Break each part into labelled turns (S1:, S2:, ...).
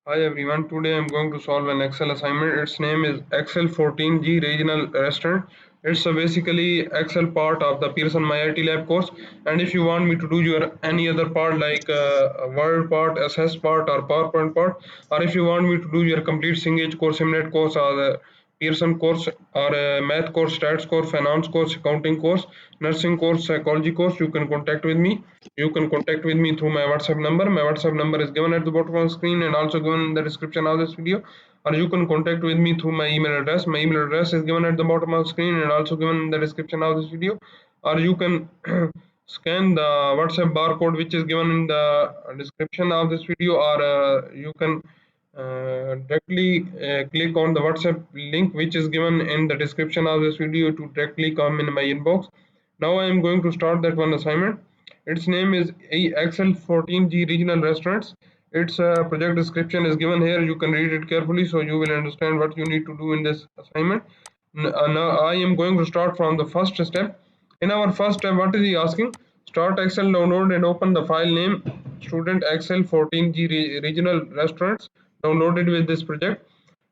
S1: Hi everyone, today I'm going to solve an Excel assignment. Its name is Excel 14G Regional Restaurant. It's basically Excel part of the Pearson MyITLab course. And if you want me to do your any other part like Word part, SS part, or PowerPoint part, or if you want me to do your complete Singage course, Simulate course, or the Pearson course, or a math course, stats course, finance course, accounting course, nursing course, psychology course, you can contact with me. You can contact with me through my WhatsApp number. My WhatsApp number is given at the bottom of the screen and also given in the description of this video. Or you can contact with me through my email address. My email address is given at the bottom of the screen and also given in the description of this video. Or you can scan the WhatsApp barcode which is given in the description of this video, or you can directly click on the WhatsApp link which is given in the description of this video to directly come in my inbox. Now I am going to start that one assignment. Its name is Excel 14G Regional Restaurants. Its project description is given here. You can read it carefully so you will understand what you need to do in this assignment. Now I am going to start from the first step. In our first step, what is he asking? Start Excel, download and open the file name student Excel 14G Regional Restaurants downloaded with this project.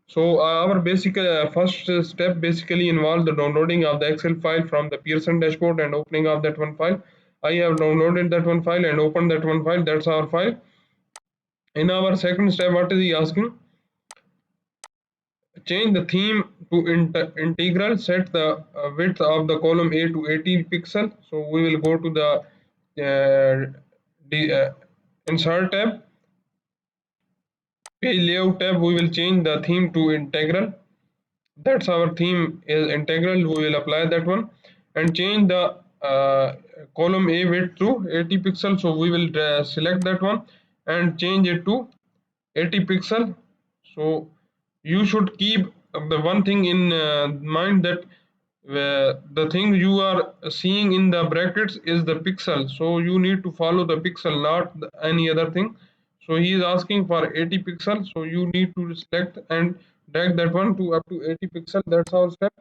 S1: So our basic first step basically involves the downloading of the Excel file from the Pearson dashboard and opening of that one file. I have downloaded that one file and opened that one file. That's our file. In our second step, what is he asking? Change the theme to integral. Set the width of the column A to 80 pixel. So we will go to the insert tab, page layout tab. We will change the theme to integral. That's our theme is integral. We will apply that one and change the column A width to 80 pixel. So we will select that one and change it to 80 pixel. So you should keep the one thing in mind, that the thing you are seeing in the brackets is the pixel, so you need to follow the pixel, not any other thing. So he is asking for 80 pixel, so you need to select and drag that one to up to 80 pixel. That's our step.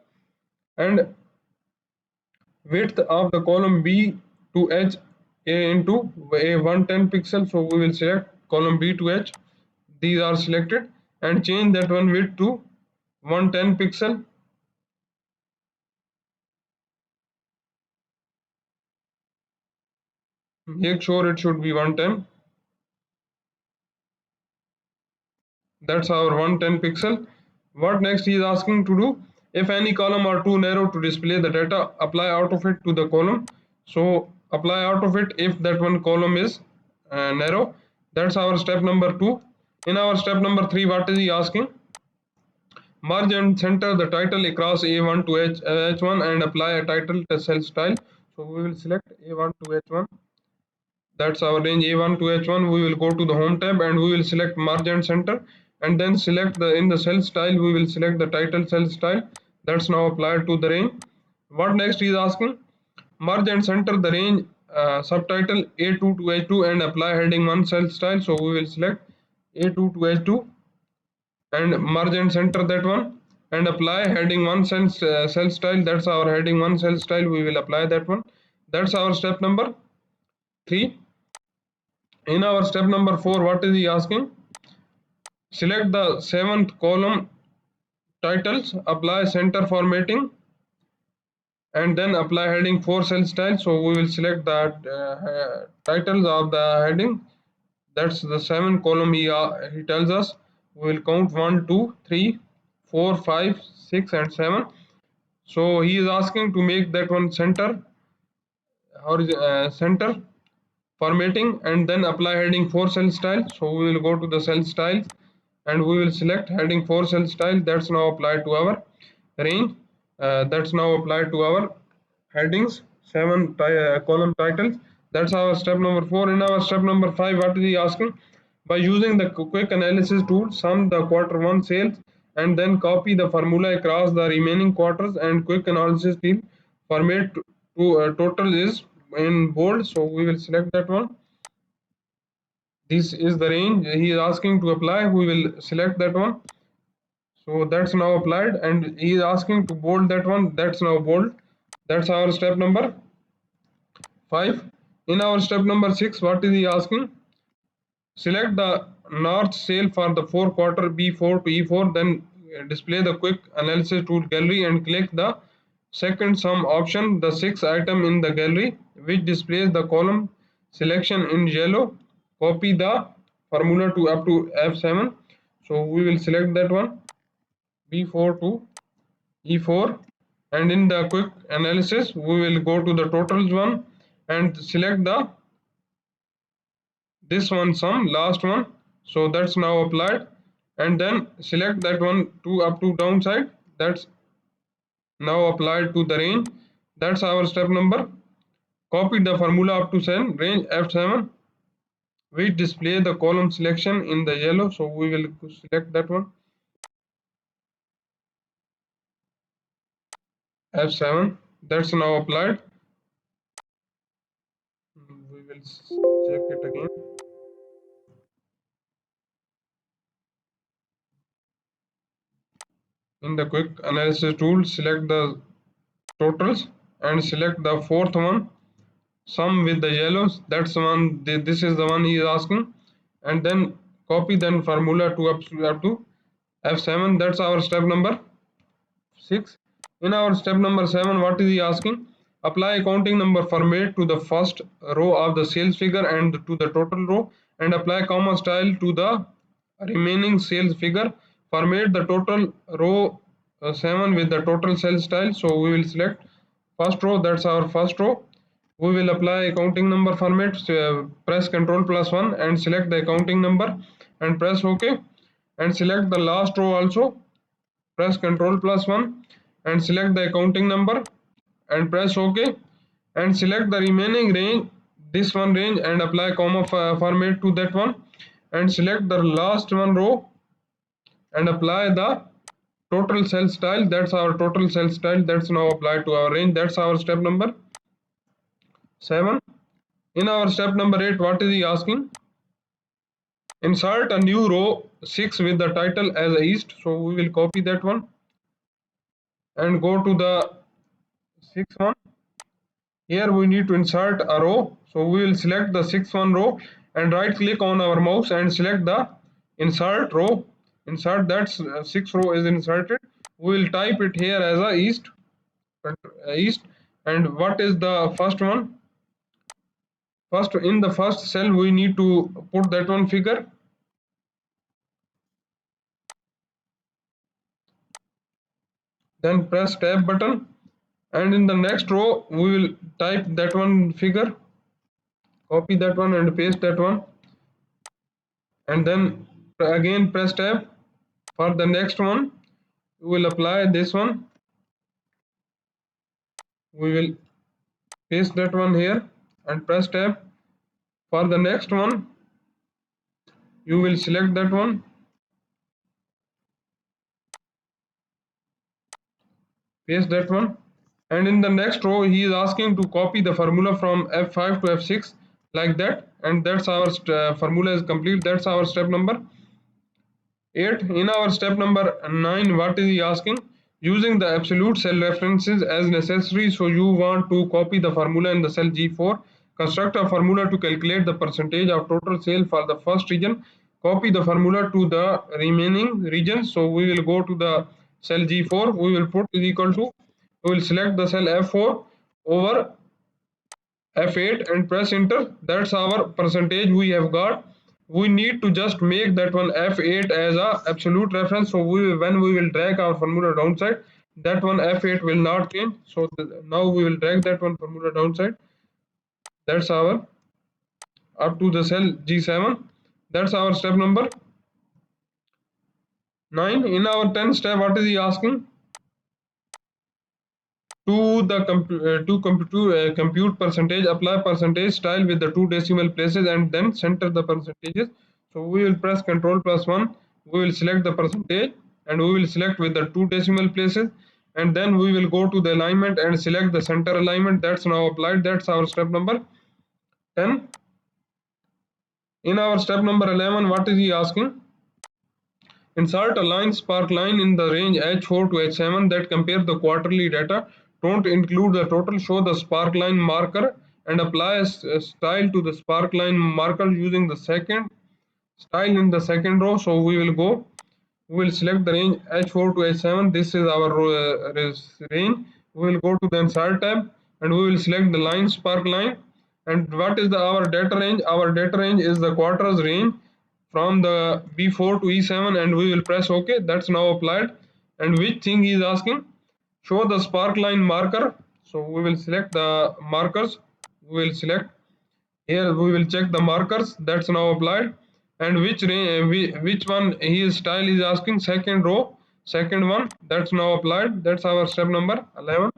S1: And width of the column B to H into a 110 pixel, so we will select column B to H. These are selected and change that one width to 110 pixel. Make sure it should be 110. That's our 110 pixel. What next he is asking to do? If any column are too narrow to display the data, apply out of it to the column. So apply out of it if that one column is narrow. That's our step number 2. In our step number 3, what is he asking? Merge and center the title across A1 to H1 and apply a title to cell style. So we will select A1 to H1. That's our range A1 to H1. We will go to the home tab and we will select merge and center, and then select the in the cell style we will select the title cell style. That's now applied to the range. What next is asking? Merge and center the range subtitle A2 to H2 and apply heading 1 cell style. So we will select A2 to H2 and merge and center that one and apply heading 1 cell style. That's our heading 1 cell style. We will apply that one. That's our step number 3. In our step number 4, what is he asking? Select the 7th column titles, apply center formatting, and then apply heading 4 cell style. So we will select that titles of the heading. That's the 7 column he tells us. We will count 1, 2, 3, 4, 5, 6, and 7. So he is asking to make that one center center formatting and then apply heading 4 cell style. So we will go to the cell style and we will select heading 4 cell style. That's now applied to our range. That's now applied to our headings 7 column titles. That's our step number 4. In our step number 5, what is he asking? By using the quick analysis tool, sum the quarter 1 sales and then copy the formula across the remaining quarters, and quick analysis tool format to total is in bold. So we will select that one. This is the range he is asking to apply. We will select that one. So that's now applied, and he is asking to bold that one. That's now bold. That's our step number 5. In our step number 6, what is he asking? Select the north cell for the 4 quarter B4 to E4, then display the quick analysis tool gallery and click the second sum option, the sixth item in the gallery, which displays the column selection in yellow. Copy the formula to up to F7. So we will select that one, B4 to E4, and in the quick analysis we will go to the totals one and select the this one sum last one, so that's now applied, and then select that one to up to downside, that's now applied to the range. That's our step number. Copy the formula up to cell range F7, which display the column selection in the yellow, so we will select that one, F7, that's now applied. We will check it again. In the quick analysis tool, select the totals and select the fourth one, sum with the yellows, that's the one, this is the one he is asking, and then copy then formula to up to F7, that's our step number 6. In our step number 7, what is he asking? Apply accounting number format to the first row of the sales figure and to the total row, and apply comma style to the remaining sales figure. Format the total row 7 with the total sales style. So we will select first row, that's our first row. We will apply accounting number format, press Ctrl plus 1 and select the accounting number and press OK, and select the last row also, press Ctrl plus 1 and select the accounting number and press OK, and select the remaining range, this one range, and apply comma format to that one, and select the last one row and apply the total cell style, that's our total cell style, that's now applied to our range. That's our step number 7. In our step number 8, what is he asking? Insert a new row 6 with the title as a east, so we will copy that one and go to the 6th one. Here we need to insert a row, so we will select the 6th one row and right click on our mouse and select the insert row. Insert, that 6th row is inserted. We will type it here as a east, and what is the first one? First, in the first cell we need to put that one figure, then press tab button, and in the next row we will type that one figure, copy that one and paste that one, and then again press tab. For the next one we will apply this one, we will paste that one here and press tab. For the next one you will select that one, paste that one, and in the next row he is asking to copy the formula from F5 to F6 like that, and that's our formula is complete. That's our step number 8. In our step number 9, what is he asking? Using the absolute cell references as necessary, so you want to copy the formula in the cell G4. Construct a formula to calculate the percentage of total sale for the first region. Copy the formula to the remaining regions. So we will go to the cell G4. We will put is equal to, we will select the cell F4 over F8 and press enter. That's our percentage we have got. We need to just make that one F8 as a absolute reference, so when we will drag our formula downside, that one F8 will not change. So now we will drag that one formula downside, that's our up to the cell G7. That's our step number 9. In our 10th step, what is he asking? To the compute percentage, apply percentage style with the 2 decimal places and then center the percentages. So we will press Ctrl plus 1, we will select the percentage and we will select with the 2 decimal places, and then we will go to the alignment and select the center alignment. That's now applied. That's our step number 10. In our step number 11, what is he asking? Insert a line spark line in the range H4 to H7 that compare the quarterly data. Don't include the total. Show the spark line marker and apply a style to the spark line marker using the second style in the second row. So we will select the range H4 to H7. This is our range. We will go to the insert tab and we will select the line spark line. And what is our data range? Our data range is the quarters range from the B4 to E7, and we will press OK. That's now applied. And which thing he is asking? Show the spark line marker. So we will select the markers. We will select here. We will check the markers. That's now applied. And which one his style is asking? Second row, second one. That's now applied. That's our step number 11.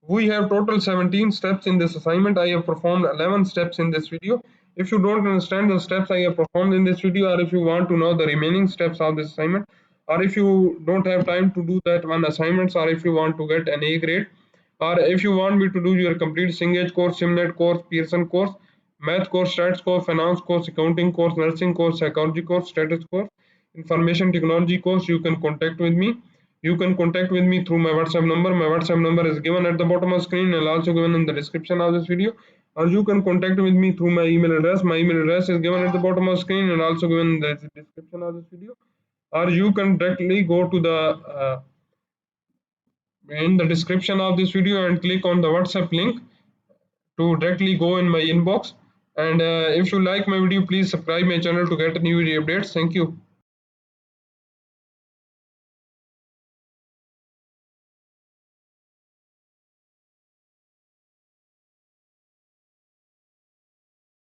S1: We have total 17 steps in this assignment. I have performed 11 steps in this video. If you don't understand the steps I have performed in this video, or if you want to know the remaining steps of this assignment, or if you don't have time to do that one assignments, or if you want to get an A grade, or if you want me to do your complete Cengage course, Simnet course, Pearson course, math course, stats course, finance course, accounting course, nursing course, psychology course, status course, information technology course, you can contact with me. You can contact with me through my WhatsApp number. My WhatsApp number is given at the bottom of the screen and also given in the description of this video. Or you can contact with me through my email address. My email address is given at the bottom of the screen and also given in the description of this video. Or you can directly go to the in the description of this video and click on the WhatsApp link to directly go in my inbox. And if you like my video, please subscribe my channel to get new video updates. Thank you.